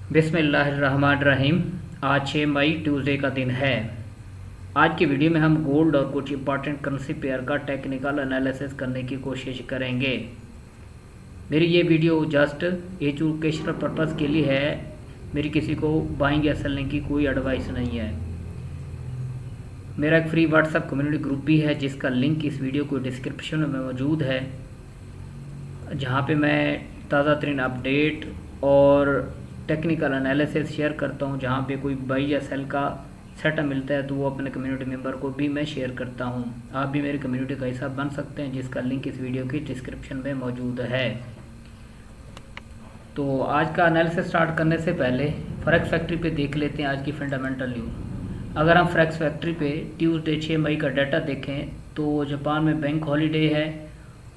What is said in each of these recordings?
बिस्मिल्लाहिर्रहमानिर्रहीम। आज 6 मई ट्यूसडे का दिन है। आज की वीडियो में हम गोल्ड और कुछ इंपॉर्टेंट करेंसी पेयर का टेक्निकल एनालिसिस करने की कोशिश करेंगे। मेरी ये वीडियो जस्ट एजुकेशनल पर्पज़ के लिए है। मेरी किसी को बाइंग या सेलिंग की कोई एडवाइस नहीं है। मेरा एक फ्री व्हाट्सएप कम्युनिटी ग्रुप भी है जिसका लिंक इस वीडियो को डिस्क्रिप्शन में मौजूद है, जहाँ पे मैं ताज़ा तरीन अपडेट और टेक्निकल एनालिसिस शेयर करता हूँ। जहाँ पे कोई बाई या सेल का सेटअप मिलता है तो वो अपने कम्युनिटी मेंबर को भी मैं शेयर करता हूँ। आप भी मेरी कम्युनिटी का हिस्सा बन सकते हैं, जिसका लिंक इस वीडियो की डिस्क्रिप्शन में मौजूद है। तो आज का एनालिसिस स्टार्ट करने से पहले फॉरेक्स फैक्ट्री पे देख लेते हैं आज की फंडामेंटल न्यूज़। अगर हम फॉरेक्स फैक्ट्री पे ट्यूसडे 6 मई का डाटा देखें तो जापान में बैंक हॉलीडे है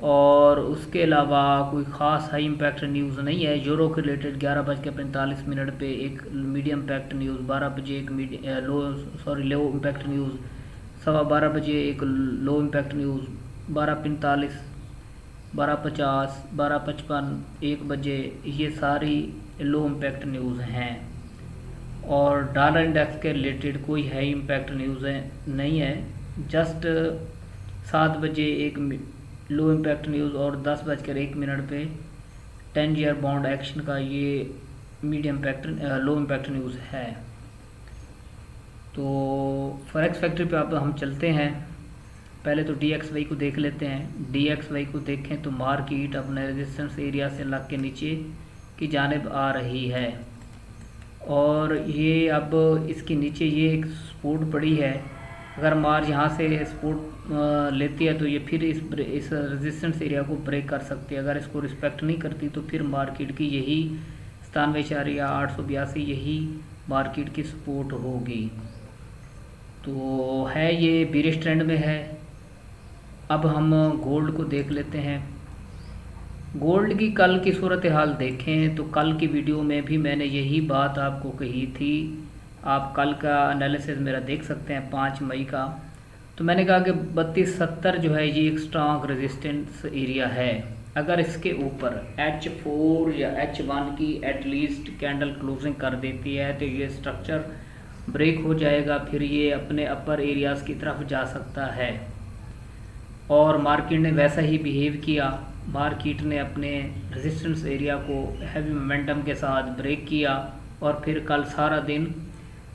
और उसके अलावा कोई ख़ास हाई इम्पैक्ट न्यूज़ नहीं है। यूरो के रिलेटेड 11:45 पे एक मीडियम इम्पैक्ट न्यूज़, 12 बजे एक लो इम्पैक्ट न्यूज़, 12:15 बजे एक लो इम्पैक्ट न्यूज़, 12:45, 12:50, 12:55, 1 बजे ये सारी लो इम्पैक्ट न्यूज़ हैं। और डॉलर इंडेक्स के रिलेटेड कोई हाई इम्पैक्ट न्यूज़ नहीं है। जस्ट 7 बजे एक लो इम्पैक्ट न्यूज़ और 10:01 पे 10 ईयर बॉन्ड एक्शन का ये medium impact low impact news है। तो फॉरेक्स फैक्ट्री पे अब हम चलते हैं। पहले तो DXY को देख लेते हैं। DXY को देखें तो मार्केट अपने रेजिस्टेंस एरिया से लग के नीचे की जानिब आ रही है और ये अब इसके नीचे ये एक सपोर्ट पड़ी है। अगर मार्च यहाँ से सपोर्ट लेती है तो ये फिर इस रेजिस्टेंस एरिया को ब्रेक कर सकती है। अगर इसको रिस्पेक्ट नहीं करती तो फिर मार्केट की यही 97,882 यही मार्केट की सपोर्ट होगी। तो है ये बीरिश ट्रेंड में है। अब हम गोल्ड को देख लेते हैं। गोल्ड की कल की सूरत हाल देखें तो कल की वीडियो में भी मैंने यही बात आपको कही थी। आप कल का एनालिसिस मेरा देख सकते हैं 5 मई का। तो मैंने कहा कि 3270 जो है ये एक स्ट्रॉन्ग रेजिस्टेंस एरिया है। अगर इसके ऊपर H4 या H1 की एटलीस्ट कैंडल क्लोजिंग कर देती है तो ये स्ट्रक्चर ब्रेक हो जाएगा, फिर ये अपने अपर एरियाज़ की तरफ जा सकता है। और मार्केट ने वैसा ही बिहेव किया। मार्केट ने अपने रेजिस्टेंस एरिया को हैवी मोमेंटम के साथ ब्रेक किया और फिर कल सारा दिन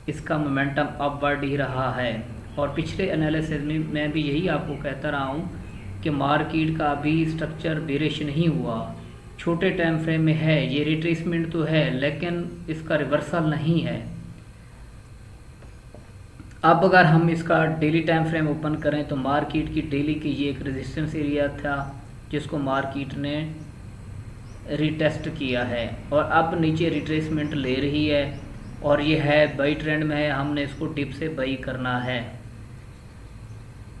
इसका मोमेंटम अपवर्ड ही रहा है। और पिछले एनालिसिस में मैं भी यही आपको कहता रहा हूँ कि मार्केट का अभी स्ट्रक्चर बेरिश नहीं हुआ, छोटे टाइम फ्रेम में है। ये रिट्रेसमेंट तो है लेकिन इसका रिवर्सल नहीं है। अब अगर हम इसका डेली टाइम फ्रेम ओपन करें तो मार्केट की डेली की ये एक रेजिस्टेंस एरिया था जिसको मार्केट ने रीटेस्ट किया है और अब नीचे रिट्रेसमेंट ले रही है और ये है बाई ट्रेंड में है। हमने इसको टिप से बाई करना है।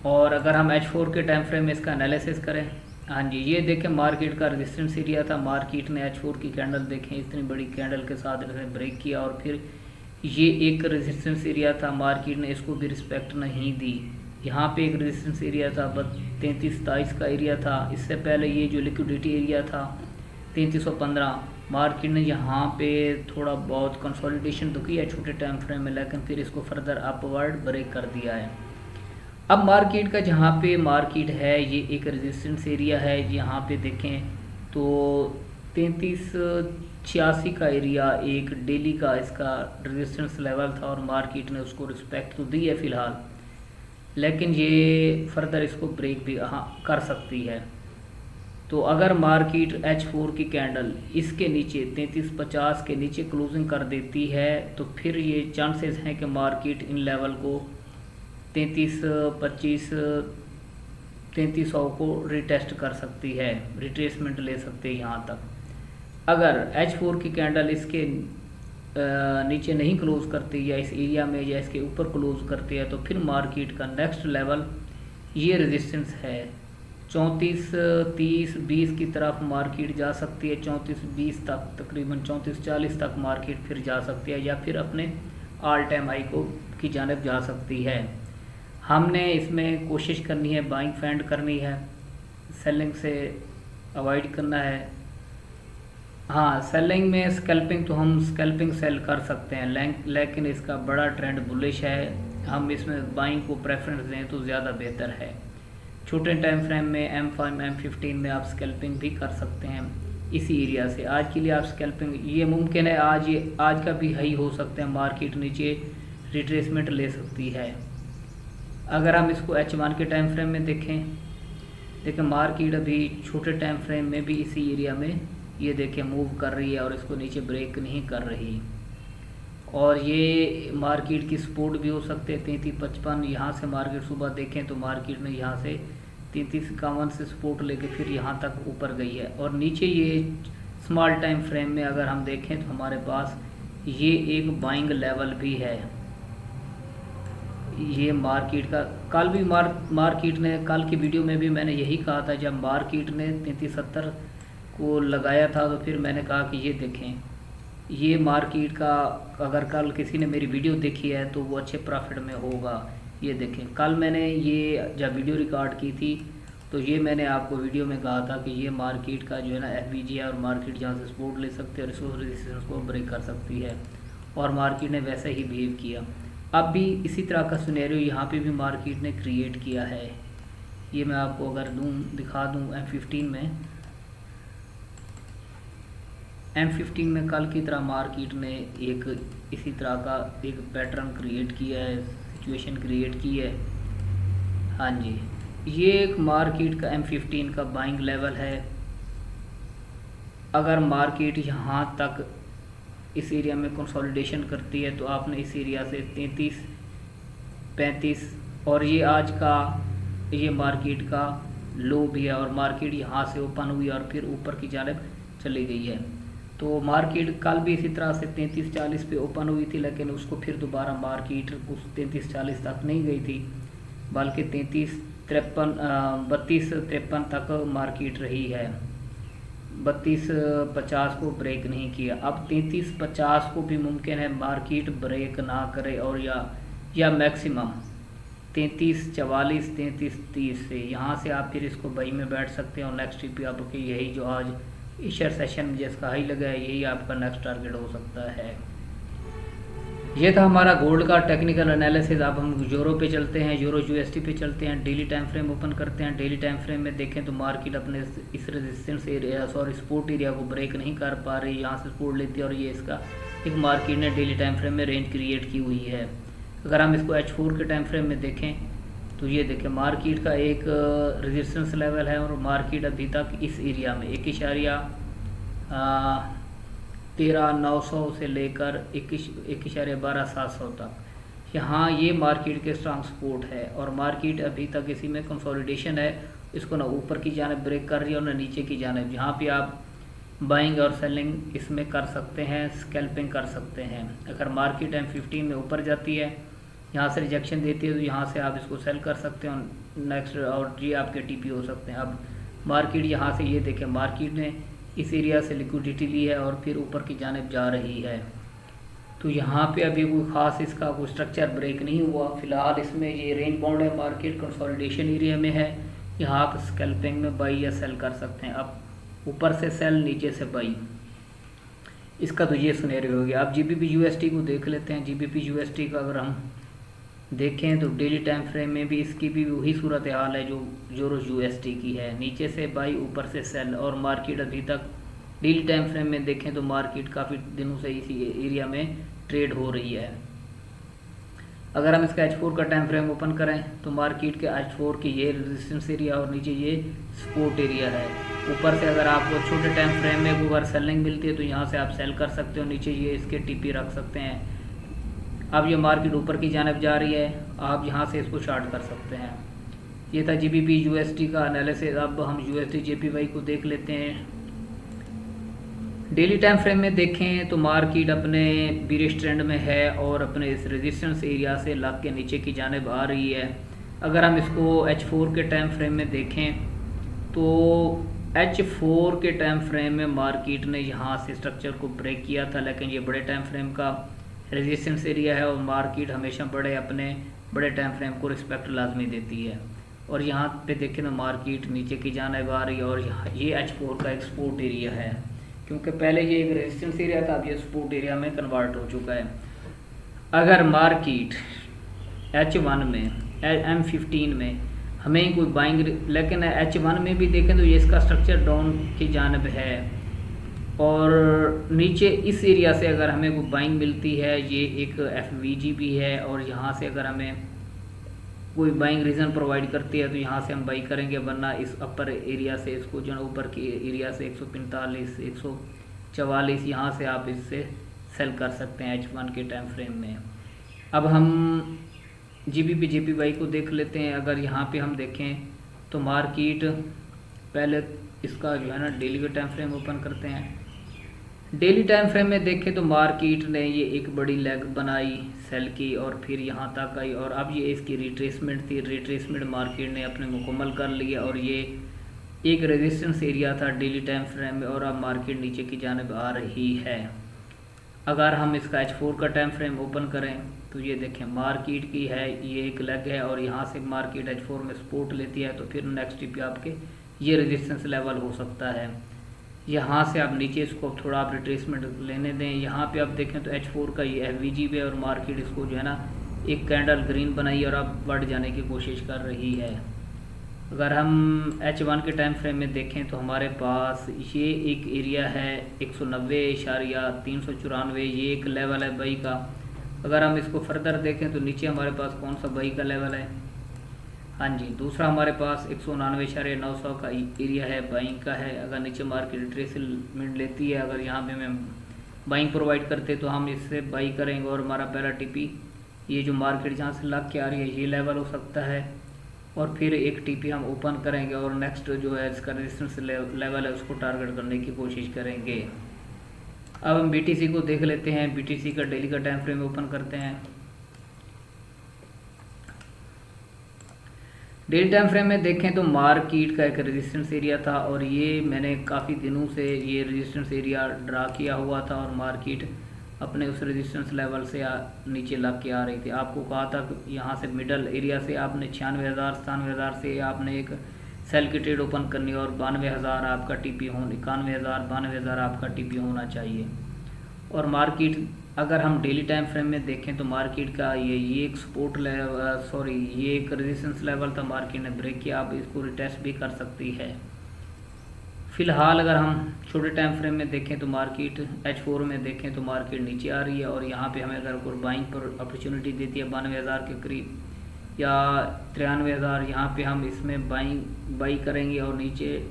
और अगर हम H4 के टाइम फ्रेम में इसका एनालिसिस करें, हाँ जी, ये देखें मार्केट का रेजिस्टेंस एरिया था। मार्केट ने H4 की कैंडल देखें, इतनी बड़ी कैंडल के साथ इसे ब्रेक किया और फिर ये एक रेजिस्टेंस एरिया था। मार्केट ने इसको भी रिस्पेक्ट नहीं दी। यहाँ पे एक रेजिस्टेंस एरिया था 33-27 का एरिया था। इससे पहले ये जो लिक्विडिटी एरिया था 3315, मार्केट ने यहाँ पे थोड़ा बहुत कंसोलिडेशन तो किया छोटे टाइम फ्रेम में, लेकिन फिर इसको फर्दर अपवर्ड ब्रेक कर दिया है। अब मार्केट का जहाँ पे मार्केट है ये एक रेजिस्टेंस एरिया है। यहाँ पे देखें तो 3386 का एरिया एक डेली का इसका रेजिस्टेंस लेवल था और मार्केट ने उसको रिस्पेक्ट तो दी है फ़िलहाल, लेकिन ये फर्दर इसको ब्रेक भी कर सकती है। तो अगर मार्केट H4 की कैंडल इसके नीचे 3350 के नीचे क्लोजिंग कर देती है तो फिर ये चांसेस हैं कि मार्केट इन लेवल को 3325 3300 को रिटेस्ट कर सकती है, रिट्रेसमेंट ले सकते हैं यहाँ तक। अगर H4 की कैंडल इसके नीचे नहीं क्लोज करती या इस एरिया में या इसके ऊपर क्लोज करती है तो फिर मार्केट का नेक्स्ट लेवल ये रेजिस्टेंस है 34-30-20 की तरफ मार्केट जा सकती है। 34-20 तक, तकरीबन 34-40 तक मार्केट फिर जा सकती है या फिर अपने ऑल टाइम हाई को की जानिब जा सकती है। हमने इसमें कोशिश करनी है, बाइंग फाइंड करनी है, सेलिंग से अवॉइड करना है। हाँ, सेलिंग में स्कैल्पिंग तो हम स्कैल्पिंग सेल कर सकते हैं, लेकिन इसका बड़ा ट्रेंड बुलिश है। हम इसमें बाइंग को प्रेफरेंस दें तो ज़्यादा बेहतर है। छोटे टाइम फ्रेम में M5 M15 में आप स्कैल्पिंग भी कर सकते हैं इसी एरिया से। आज के लिए आप स्कैल्पिंग ये मुमकिन है, आज का भी हाई हो सकते हैं, मार्केट नीचे रिट्रेसमेंट ले सकती है। अगर हम इसको H1 के टाइम फ्रेम में देखें मार्केट अभी छोटे टाइम फ्रेम में भी इसी एरिया में ये देखें मूव कर रही है और इसको नीचे ब्रेक नहीं कर रही। और ये मार्केट की सपोर्ट भी हो सकते हैं 33-55। यहाँ से मार्केट सुबह देखें तो मार्केट ने यहाँ से 33-51 से सपोर्ट लेके फिर यहाँ तक ऊपर गई है। और नीचे ये स्मॉल टाइम फ्रेम में अगर हम देखें तो हमारे पास ये एक बाइंग लेवल भी है। ये मार्केट का कल भी मार्केट ने, कल की वीडियो में भी मैंने यही कहा था, जब मार्केट ने 33-70 को लगाया था तो फिर मैंने कहा कि ये देखें ये मार्केट का, अगर कल किसी ने मेरी वीडियो देखी है तो वो अच्छे प्रॉफिट में होगा। ये देखें कल मैंने ये जब वीडियो रिकॉर्ड की थी तो ये मैंने आपको वीडियो में कहा था कि ये मार्केट का जो है ना FVG है और मार्केट जहाँ से सपोर्ट ले सकते हैं और रिसोर्स रेजिस्टेंस को ब्रेक कर सकती है, और मार्केट ने वैसे ही बिहेव किया। अब भी इसी तरह का सिनेरियो यहाँ पे भी मार्केट ने क्रिएट किया है। ये मैं आपको अगर दिखा दूँ M15 में कल की तरह मार्केट ने एक इसी तरह का एक पैटर्न क्रिएट किया है, सिचुएशन क्रिएट की है। हाँ जी, ये एक मार्केट का M15 का बाइंग लेवल है। अगर मार्केट यहाँ तक इस एरिया में कंसोलिडेशन करती है तो आपने इस एरिया से 33-35 और ये आज का ये मार्केट का लो भी है, और मार्केट यहाँ से ओपन हुई और फिर ऊपर की जानिब चली गई है। तो मार्केट कल भी इसी तरह से 33-40 पे ओपन हुई थी, लेकिन उसको फिर दोबारा मार्केट उस 33-40 तक नहीं गई थी, बल्कि 32-53 तक मार्केट रही है। 32-50 को ब्रेक नहीं किया। अब 33-50 को भी मुमकिन है मार्केट ब्रेक ना करे, और या मैक्सिमम 33-44 33-30 से यहाँ से आप फिर इसको बाई में बैठ सकते हैं। और नेक्स्ट पे आपके यही जो आज इशर सेशन में जिसका हाई लगा है यही आपका नेक्स्ट टारगेट हो सकता है। ये था हमारा गोल्ड का टेक्निकल एनालिसिस। अब हम यूरो पे चलते हैं, यूरो USD पे चलते हैं। डेली टाइम फ्रेम ओपन करते हैं। डेली टाइम फ्रेम में देखें तो मार्केट अपने इस रेजिस्टेंस एरिया सपोर्ट एरिया को ब्रेक नहीं कर पा रही, यहाँ से सपोर्ट लेती है और ये इसका एक मार्केट ने डेली टाइम फ्रेम में रेंज क्रिएट की हुई है। अगर हम इसको H4 के टाइम फ्रेम में देखें तो ये देखें मार्केट का एक रेजिस्टेंस लेवल है और मार्केट अभी तक इस एरिया में 1.13,900 से लेकर 1.12,700 तक यहाँ ये मार्केट के स्ट्रॉन्ग सपोर्ट है। और मार्केट अभी तक इसी में कंसोलिडेशन है, इसको ना ऊपर की जानिब ब्रेक कर रही है और ना नीचे की जानिब, जहाँ पे आप बाइंग और सेलिंग इसमें कर सकते हैं, स्कैल्पिंग कर सकते हैं। अगर मार्केट M15 में ऊपर जाती है, यहाँ से रिजेक्शन देती है, तो यहाँ से आप इसको सेल कर सकते हैं नेक्स्ट, और ये आपके TP हो सकते हैं। अब मार्केट यहाँ से ये देखें मार्केट ने इस एरिया से लिक्विडिटी ली है और फिर ऊपर की जानिब जा रही है। तो यहाँ पे अभी कोई ख़ास इसका कोई स्ट्रक्चर ब्रेक नहीं हुआ। फिलहाल इसमें ये रेंज बाउंड है, मार्केट कंसोलिडेशन एरिया में है। यहाँ आप स्कैल्पिंग में बाई या सेल कर सकते हैं। अब ऊपर से सेल, नीचे से बाई, इसका तो ये सिनेरियो हो गया। अब GBP USD को देख लेते हैं। GBP USD का अगर हम देखें तो डेली टाइम फ्रेम में भी इसकी भी वही सूरत हाल है जो यूरो USD की है, नीचे से बाई ऊपर से सेल। और मार्केट अभी तक डेली टाइम फ्रेम में देखें तो मार्केट काफ़ी दिनों से इसी एरिया में ट्रेड हो रही है। अगर हम इसका H4 का टाइम फ्रेम ओपन करें तो मार्केट के H4 की ये रेजिस्टेंस एरिया और नीचे ये सपोर्ट एरिया है। ऊपर से अगर आपको छोटे टाइम फ्रेम में अगर सेलिंग मिलती है तो यहाँ से आप सेल कर सकते हो, नीचे ये इसके TP रख सकते हैं। अब ये मार्केट ऊपर की जानिब जा रही है, आप यहाँ से इसको शार्ट कर सकते हैं। ये था GBP USD का एनालिसिस। अब हम USD JPY को देख लेते हैं। डेली टाइम फ्रेम में देखें तो मार्केट अपने बीरिश ट्रेंड में है और अपने इस रेजिस्टेंस एरिया से लग के नीचे की जानिब आ रही है। अगर हम इसको H4 के टाइम फ्रेम में देखें तो H4 के टाइम फ्रेम में मार्केट ने यहाँ से स्ट्रक्चर को ब्रेक किया था, लेकिन ये बड़े टाइम फ्रेम का रेजिस्टेंस एरिया है और मार्केट हमेशा अपने बड़े टाइम फ्रेम को रिस्पेक्ट लाजमी देती है। और यहाँ पे देखें तो मार्केट नीचे की जानिब आ रही है और ये H4 का एक्सपोर्ट एरिया है। क्योंकि पहले ये एक रेजिस्टेंस एरिया था, अब ये सपोर्ट एरिया में कन्वर्ट हो चुका है। अगर मार्केट H1 में M15 में हमें कोई बाइंग, लेकिन H1 में भी देखें तो ये इसका स्ट्रक्चर डाउन की जानब है, और नीचे इस एरिया से अगर हमें कोई बाइंग मिलती है, ये एक FVG भी है, और यहाँ से अगर हमें कोई बाइंग रीज़न प्रोवाइड करती है तो यहाँ से हम बाई करेंगे, वरना इस अपर एरिया से इसको जो ऊपर की एरिया से 145 144 यहाँ से आप इससे सेल कर सकते हैं H1 के टाइम फ्रेम में। अब हम GBP JPY को देख लेते हैं। अगर यहाँ पे हम देखें तो मार्केट पहले इसका जो है ना डेली का टाइम फ्रेम ओपन करते हैं। डेली टाइम फ्रेम में देखें तो मार्केट ने ये एक बड़ी लेग बनाई सेल की और फिर यहाँ तक आई, और अब ये इसकी रिट्रेसमेंट थी। रिट्रेसमेंट मार्केट ने अपने मुकम्मल कर लिया और ये एक रेजिस्टेंस एरिया था डेली टाइम फ्रेम में, और अब मार्केट नीचे की जानिब आ रही है। अगर हम इसका H4 का टाइम फ्रेम ओपन करें तो ये देखें मार्केट की है, ये एक लेग है और यहाँ से मार्केट H4 में सपोर्ट लेती है, तो फिर नेक्स्ट पे आपके ये रेजिस्टेंस लेवल हो सकता है। यहाँ से आप नीचे इसको थोड़ा आप रिट्रेसमेंट लेने दें। यहाँ पे आप देखें तो H4 का ये FVG पे और मार्केट इसको जो है ना एक कैंडल ग्रीन बनाई और अब बढ़ जाने की कोशिश कर रही है। अगर हम H1 के टाइम फ्रेम में देखें तो हमारे पास ये एक एरिया है 190.394, ये एक लेवल है बाई का। अगर हम इसको फर्दर देखें तो नीचे हमारे पास कौन सा बाई का लेवल है, हाँ जी, दूसरा हमारे पास 199.900 का एरिया है, बाइंग का है। अगर नीचे मार्केट रिट्रेसमेंट लेती है, अगर यहाँ पे हमें बाइंग प्रोवाइड करते तो हम इससे बाई करेंगे, और हमारा पहला टीपी ये जो मार्केट जहाँ से लग के आ रही है ये लेवल हो सकता है, और फिर एक टीपी हम ओपन करेंगे और नेक्स्ट जो है इसका रेजिस्टेंस लेवल है उसको टारगेट करने की कोशिश करेंगे। अब हम BTC को देख लेते हैं। BTC का डेली का टाइम फ्रेम ओपन करते हैं। डेली टाइम फ्रेम में देखें तो मार्केट का एक रेजिस्टेंस एरिया था, और ये मैंने काफ़ी दिनों से ये रेजिस्टेंस एरिया ड्रा किया हुआ था, और मार्केट अपने उस रेजिस्टेंस लेवल से नीचे लग के आ रही थी। आपको कहा था कि यहाँ से मिडल एरिया से आपने 96,000 से आपने एक सेल की ट्रेड ओपन करनी और 92,000 आपका टीपी हो, 91,000 आपका टीपी होना चाहिए। और मार्केट अगर हम डेली टाइम फ्रेम में देखें तो मार्केट का ये एक सपोर्ट लेवल ये एक रेजिस्टेंस लेवल था, मार्केट ने ब्रेक किया, आप इसको रिटेस्ट भी कर सकती है। फ़िलहाल अगर हम छोटे टाइम फ्रेम में देखें तो मार्केट H4 में देखें तो मार्केट नीचे आ रही है, और यहाँ पे हमें अगर कोई बाइंग पर अपॉर्चुनिटी देती है 92,000 के करीब या 93,000, यहाँ पे हम इसमें बाई करेंगे और नीचे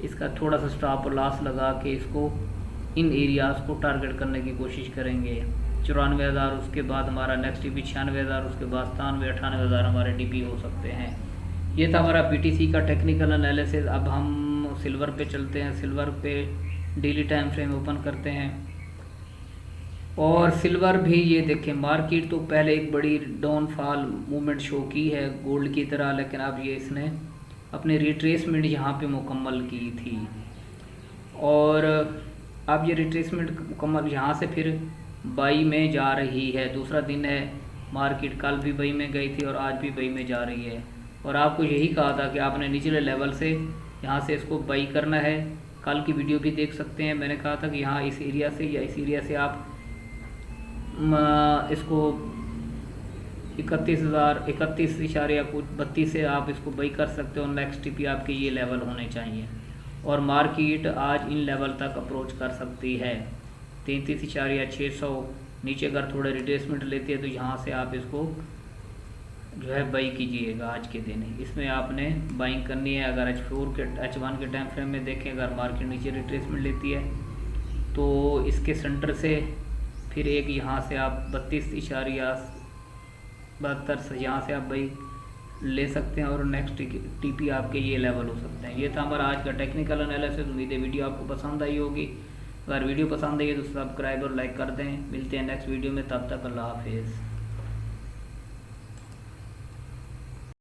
इसका थोड़ा सा स्टॉप लॉस लगा के इसको इन एरियाज़ को टारगेट करने की कोशिश करेंगे। 94,000, उसके बाद हमारा नेक्स्ट टीपी 96,000, उसके बाद 97-98,000 हमारे टीपी हो सकते हैं। ये था हमारा BTC का टेक्निकल एनालिसिस। अब हम सिल्वर पे चलते हैं। सिल्वर पे डेली टाइम फ्रेम ओपन करते हैं, और सिल्वर भी ये देखें मार्केट तो पहले एक बड़ी डाउनफॉल मूवमेंट शो की है गोल्ड की तरह, लेकिन अब ये इसने अपने रिट्रेसमेंट यहाँ पे मुकम्मल की थी, और अब ये रिट्रेसमेंट मुकम्मल यहाँ से फिर बाई में जा रही है। दूसरा दिन है, मार्केट कल भी बाई में गई थी और आज भी बाई में जा रही है, और आपको यही कहा था कि आपने निचले लेवल से यहाँ से इसको बाई करना है। कल की वीडियो भी देख सकते हैं, मैंने कहा था कि यहाँ इस एरिया से या इस एरिया से आप इसको 31,031.32 से आप इसको बाई कर सकते हो। नेक्स्ट टीपी आपके ये लेवल होने चाहिए, और मार्केट आज इन लेवल तक अप्रोच कर सकती है 33,600। नीचे अगर थोड़े रिट्रेसमेंट लेती है तो यहाँ से आप इसको जो है बाई कीजिएगा आज के दिन। इसमें आपने बाइंग करनी है। अगर H1 के टाइम फ्रेम में देखें, अगर मार्केट नीचे रिट्रेसमेंट लेती है तो इसके सेंटर से फिर एक यहाँ से आप 32.72 से यहाँ से आप बाई ले सकते हैं, और नेक्स्ट टीपी आपके ये लेवल हो सकते हैं। ये था हमारा आज का टेक्निकल एनालिसिस। उम्मीद है वीडियो आपको पसंद आई होगी। अगर वीडियो पसंद आई है तो सब्सक्राइब और लाइक कर दें। मिलते हैं नेक्स्ट वीडियो में, तब तक अल्लाह हाफिज़।